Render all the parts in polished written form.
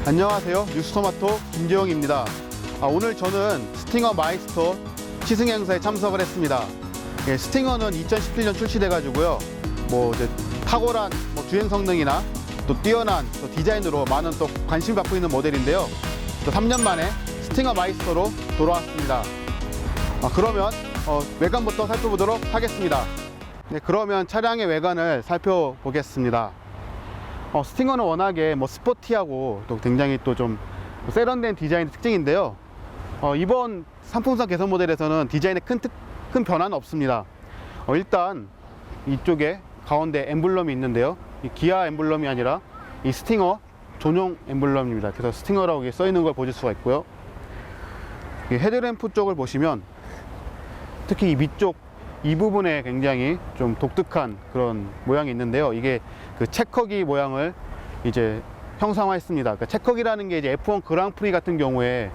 안녕하세요, 뉴스토마토 김재용입니다. 오늘 저는 스팅어 마이스터 시승 행사에 참석을 했습니다. 스팅어는 2017년 출시돼 가지고요, 이제 탁월한 주행 성능이나 또 뛰어난 또 디자인으로 많은 또 관심을 받고 있는 모델인데요. 또 3년 만에 스팅어 마이스터로 돌아왔습니다. 그러면 외관부터 살펴보도록 하겠습니다. 네, 그러면 차량의 외관을 살펴보겠습니다. 스팅어는 워낙에 스포티하고 또 굉장히 또 좀 세련된 디자인 특징인데요. 이번 상품성 개선 모델에서는 디자인에 큰 변화는 없습니다. 일단 이쪽에 가운데 엠블럼이 있는데요. 이 기아 엠블럼이 아니라 이 스팅어 전용 엠블럼입니다. 그래서 스팅어라고 써 있는 걸 보실 수가 있고요. 이 헤드램프 쪽을 보시면 특히 이 밑쪽 이 부분에 굉장히 좀 독특한 그런 모양이 있는데요. 이게 그 체커기 모양을 이제 형상화했습니다. 그러니까 체커기라는 게 이제 F1 그랑프리 같은 경우에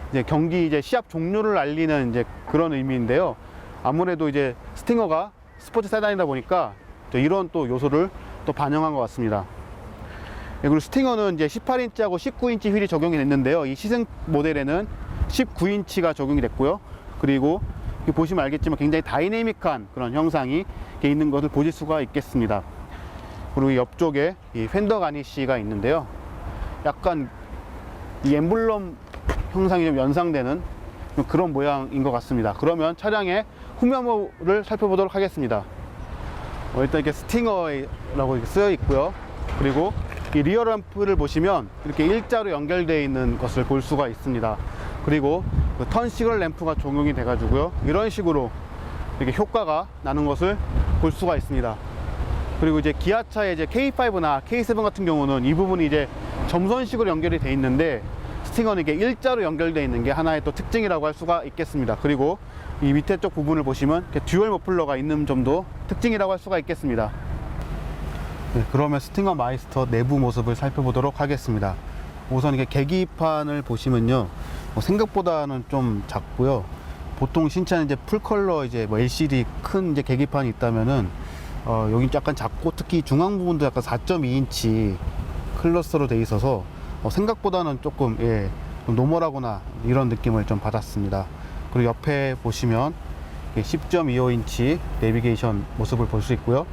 이제 경기 시합 종료를 알리는 이제 그런 의미인데요. 아무래도 이제 스팅어가 스포츠 세단이다 보니까 이런 또 요소를 또 반영한 것 같습니다. 그리고 스팅어는 이제 18인치하고 19인치 휠이 적용이 됐는데요. 이 시승 모델에는 19인치가 적용이 됐고요. 그리고 보시면 알겠지만 굉장히 다이내믹한 그런 형상이 있는 것을 보실 수가 있겠습니다. 그리고 옆쪽에 이 펜더 가니쉬가 있는데요. 약간 이 엠블럼 형상이 좀 연상되는 그런 모양인 것 같습니다. 그러면 차량의 후면부를 살펴보도록 하겠습니다. 일단 이렇게 스팅어라고 이렇게 쓰여 있고요. 그리고 이 리어 램프를 보시면 이렇게 일자로 연결되어 있는 것을 볼 수가 있습니다. 그리고 턴 시그널 램프가 적용이 돼 가지고요, 이런 식으로 이렇게 효과가 나는 것을 볼 수가 있습니다. 그리고 이제 기아차의 K5나 K7 같은 경우는 이 부분이 이제 점선식으로 연결이 돼 있는데, 스팅어는 이게 일자로 연결되어 있는 게 하나의 또 특징이라고 할 수가 있겠습니다. 그리고 이 밑에 쪽 부분을 보시면 이렇게 듀얼 머플러가 있는 점도 특징이라고 할 수가 있겠습니다. 네, 그러면 스팅어 마이스터 내부 모습을 살펴보도록 하겠습니다. 우선 이게 계기판을 보시면요, 생각보다는 좀 작고요. 보통 신차는 이제 풀컬러 LCD 큰 계기판이 있다면은 여긴 약간 작고, 특히 중앙 부분도 약간 4.2인치 클러스터로 돼 있어서 생각보다는 조금 좀 노멀하구나 이런 느낌을 좀 받았습니다. 그리고 옆에 보시면 10.25인치 내비게이션 모습을 볼 수 있고요.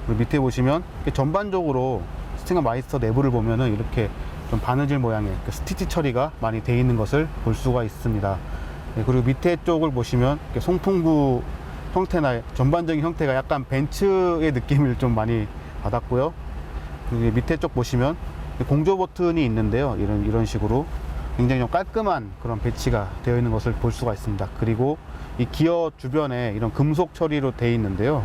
그리고 밑에 보시면 전반적으로 스팅어 마이스터 내부를 보면은 이렇게 좀 바느질 모양의 스티치 처리가 많이 되어 있는 것을 볼 수가 있습니다. 그리고 밑에 쪽을 보시면 송풍구 형태나 전반적인 형태가 약간 벤츠의 느낌을 좀 많이 받았고요. 그리고 밑에 쪽 보시면 공조 버튼이 있는데요. 이런 식으로 굉장히 좀 깔끔한 그런 배치가 되어 있는 것을 볼 수가 있습니다. 그리고 이 기어 주변에 이런 금속 처리로 되어 있는데요.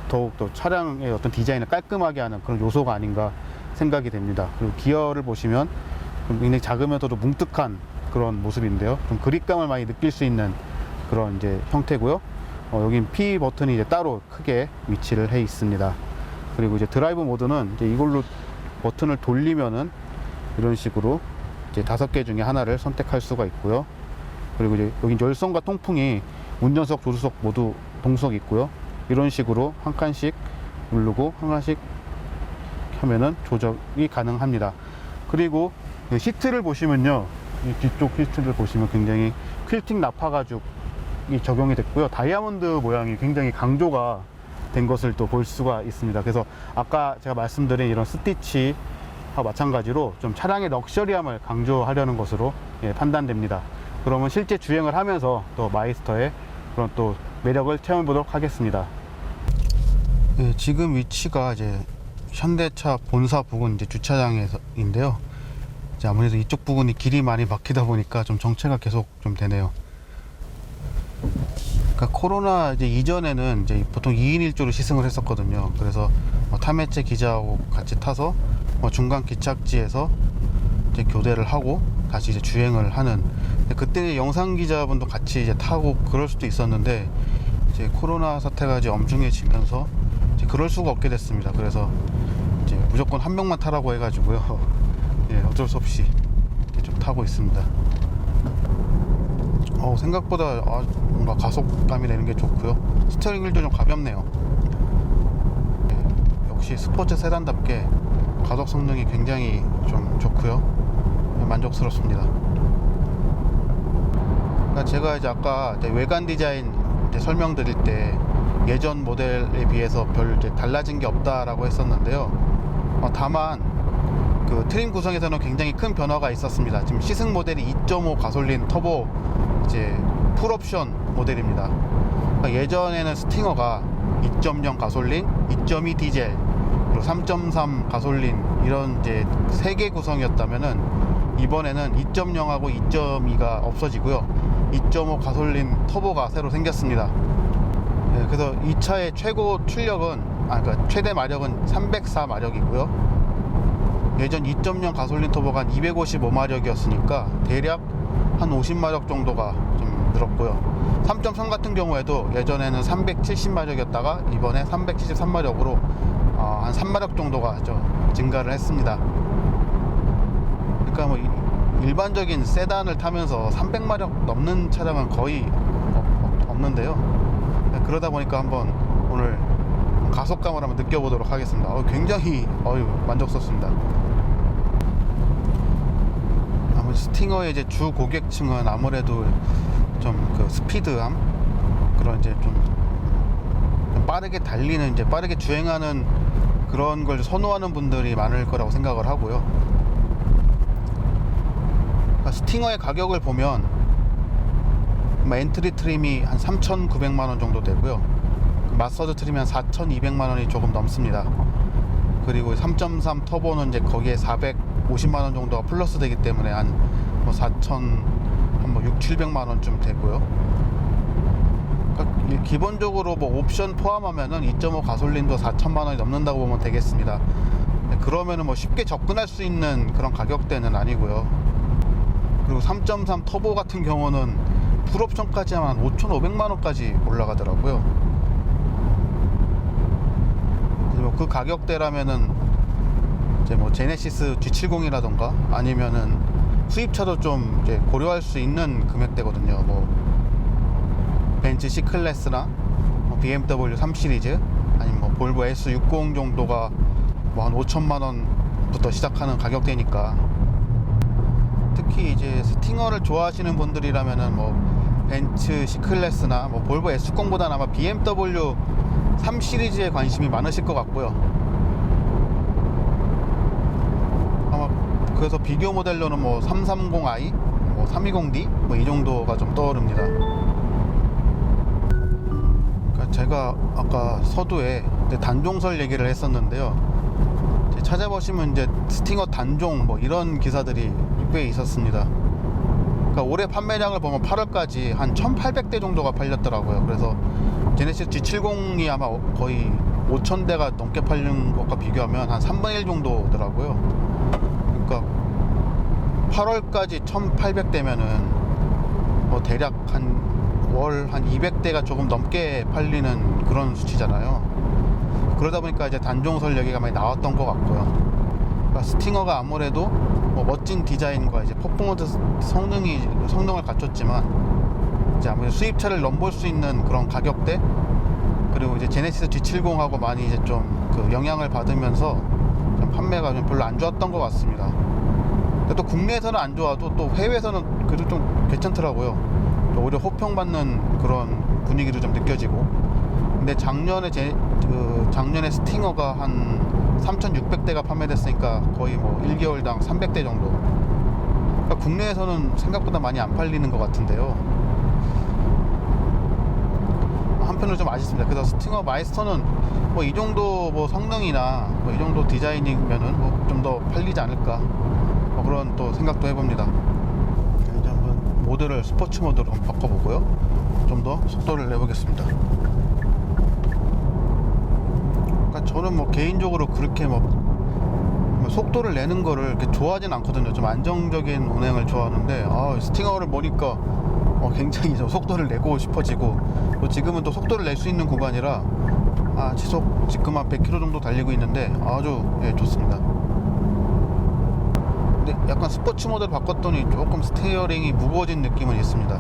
더욱더 차량의 어떤 디자인을 깔끔하게 하는 그런 요소가 아닌가 생각이 됩니다. 그리고 기어를 보시면 굉장히 작으면서도 뭉툭한 그런 모습인데요. 좀 그립감을 많이 느낄 수 있는 그런 형태고요. 여긴 P 버튼이 따로 크게 위치를 해 있습니다. 그리고 드라이브 모드는 이걸로 버튼을 돌리면은 이런 식으로 5개 중에 하나를 선택할 수가 있고요. 그리고 여기 열선과 통풍이 운전석, 조수석 모두 동석이 있고요. 이런 식으로 한 칸씩 누르고 한 칸씩 하면은 조정이 가능합니다. 그리고 시트를 보시면요, 이 뒤쪽 시트를 보시면 굉장히 퀼팅 나파 가죽이 적용이 됐고요. 다이아몬드 모양이 굉장히 강조가 된 것을 또 볼 수가 있습니다. 그래서 아까 제가 말씀드린 이런 스티치와 마찬가지로 좀 차량의 럭셔리함을 강조하려는 것으로 판단됩니다. 그러면 실제 주행을 하면서 또 마이스터의 그런 또 매력을 체험해 보도록 하겠습니다. 지금 위치가 현대차 본사 부근 주차장인데요. 아무래도 이쪽 부분이 길이 많이 막히다 보니까 좀 정체가 계속 좀 되네요. 그러니까 코로나 이전에는 보통 2인 1조로 시승을 했었거든요. 그래서 탐해체 기자하고 같이 타서 중간 기착지에서 교대를 하고 다시 주행을 하는, 그때 영상 기자분도 같이 타고 그럴 수도 있었는데, 코로나 사태가 엄중해지면서 그럴 수가 없게 됐습니다. 그래서 무조건 한 명만 타라고 해가지고요. 어쩔 수 없이 좀 타고 있습니다. 생각보다 뭔가 가속감이 내는 게 좋고요. 스티어링 휠도 좀 가볍네요. 역시 스포츠 세단답게 가속 성능이 굉장히 좀 좋고요. 만족스럽습니다. 그러니까 제가 이제 아까 이제 외관 디자인 이제 설명드릴 때 예전 모델에 비해서 별 이제 달라진 게 없다라고 했었는데요. 다만 그 트림 구성에서는 굉장히 큰 변화가 있었습니다. 지금 시승 모델이 2.5 가솔린 터보 이제 풀옵션 모델입니다. 그러니까 예전에는 스팅어가 2.0 가솔린, 2.2 디젤, 그리고 3.3 가솔린 이런 이제 3개 구성이었다면은 이번에는 2.0하고 2.2가 없어지고요. 2.5 가솔린 터보가 새로 생겼습니다. 네, 그래서 이 차의 최고 출력은 그러니까 최대 마력은 304마력이고요. 예전 2.0 가솔린 터보가 한 255마력이었으니까 대략 한 50마력 정도가 좀 늘었고요. 3.3 같은 경우에도 예전에는 370마력이었다가 이번에 373마력으로 한 3마력 정도가 증가를 했습니다. 그러니까 뭐 일반적인 세단을 타면서 300마력 넘는 차량은 거의 없는데요. 그러다 보니까 한번 오늘 가속감을 한번 느껴보도록 하겠습니다. 굉장히 만족스럽습니다. 스팅어의 이제 주 고객층은 아무래도 좀 그 스피드함, 그런 이제 좀 빠르게 달리는, 이제 빠르게 주행하는 그런 걸 선호하는 분들이 많을 거라고 생각을 하고요. 그러니까 스팅어의 가격을 보면 엔트리 트림이 한 3,900만원 정도 되고요. 마스터드 트림이 한 4,200만원이 조금 넘습니다. 그리고 3.3 터보는 이제 거기에 450만원 정도가 플러스 되기 때문에 한 6, 700만원쯤 되고요. 그러니까 기본적으로 옵션 포함하면은 2.5 가솔린도 4천만원이 넘는다고 보면 되겠습니다. 그러면은 쉽게 접근할 수 있는 그런 가격대는 아니고요. 그리고 3.3 터보 같은 경우는 풀옵션까지 하면 5,500만원까지 올라가더라고요. 그 가격대라면은 이제 제네시스 G70이라던가 아니면은 수입차도 좀 이제 고려할 수 있는 금액대거든요. 벤츠 C클래스나 BMW 3 시리즈 아니면 볼보 S60 정도가 한 5천만원부터 시작하는 가격대니까, 특히 이제 스팅어를 좋아하시는 분들이라면은 벤츠 C클래스나 볼보 S60보다는 아마 BMW 3 시리즈에 관심이 많으실 것 같고요. 아마 그래서 비교 모델로는 330i, 320d 이 정도가 좀 떠오릅니다. 그러니까 제가 아까 서두에 단종설 얘기를 했었는데요. 찾아보시면 이제 스팅어 단종 이런 기사들이 꽤 있었습니다. 그러니까 올해 판매량을 보면 8월까지 한 1,800대 정도가 팔렸더라고요. 그래서 제네시스 G70이 아마 거의 5,000대가 넘게 팔린 것과 비교하면 한 3분의 1 정도더라고요. 그러니까 8월까지 1,800대면은 대략 월 한 200대가 조금 넘게 팔리는 그런 수치잖아요. 그러다 보니까 이제 단종설 얘기가 많이 나왔던 것 같고요. 그러니까 스팅어가 아무래도 멋진 디자인과 이제 퍼포먼스 성능을 갖췄지만 이제 아무래도 수입차를 넘볼 수 있는 그런 가격대, 그리고 이제 제네시스 G70하고 많이 이제 좀 그 영향을 받으면서 좀 판매가 좀 별로 안 좋았던 것 같습니다. 근데 또 국내에서는 안 좋아도 또 해외에서는 그래도 좀 괜찮더라고요. 오히려 호평받는 그런 분위기도 좀 느껴지고. 근데 작년에 작년에 스팅어가 한 3,600대가 판매됐으니까 거의 1개월당 300대 정도. 그러니까 국내에서는 생각보다 많이 안 팔리는 것 같은데요. 한편으로 좀 아쉽습니다. 그래서 스팅어 마이스터는 이 정도 성능이나 이 정도 디자인이면은 좀 더 팔리지 않을까, 그런 또 생각도 해봅니다. 이제 한번 모드를 스포츠 모드로 한번 바꿔보고요. 좀 더 속도를 내보겠습니다. 그러니까 저는 개인적으로 그렇게 속도를 내는 거를 이렇게 좋아하진 않거든요. 좀 안정적인 운행을 좋아하는데 스팅어를 보니까 굉장히 좀 속도를 내고 싶어지고, 또 지금은 또 속도를 낼 수 있는 구간이라 지속 지금 한 100km 정도 달리고 있는데 아주 좋습니다. 근데 약간 스포츠 모드를 바꿨더니 조금 스티어링이 무거워진 느낌은 있습니다.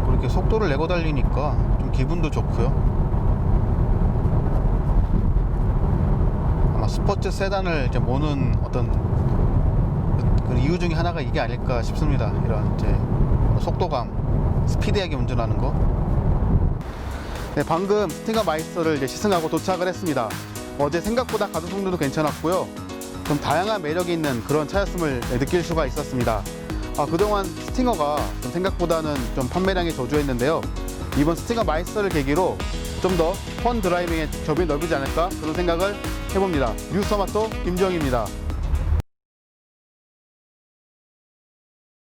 그렇게 속도를 내고 달리니까 좀 기분도 좋고요. 아마 스포츠 세단을 이제 모는 어떤 그 이유 중에 하나가 이게 아닐까 싶습니다. 이런 이제 속도감, 스피디하게 운전하는 거. 네, 방금 스팅어 마이스터를 이제 시승하고 도착을 했습니다. 어제 생각보다 가동 성능도 괜찮았고요. 좀 다양한 매력이 있는 그런 차였음을 느낄 수가 있었습니다. 그동안 스팅어가 좀 생각보다는 좀 판매량이 저조했는데요. 이번 스팅어 마이스터를 계기로 좀 더 펀 드라이빙의 접이 넓어지지 않을까 그런 생각을 해봅니다. 뉴스토마토 김지영입니다.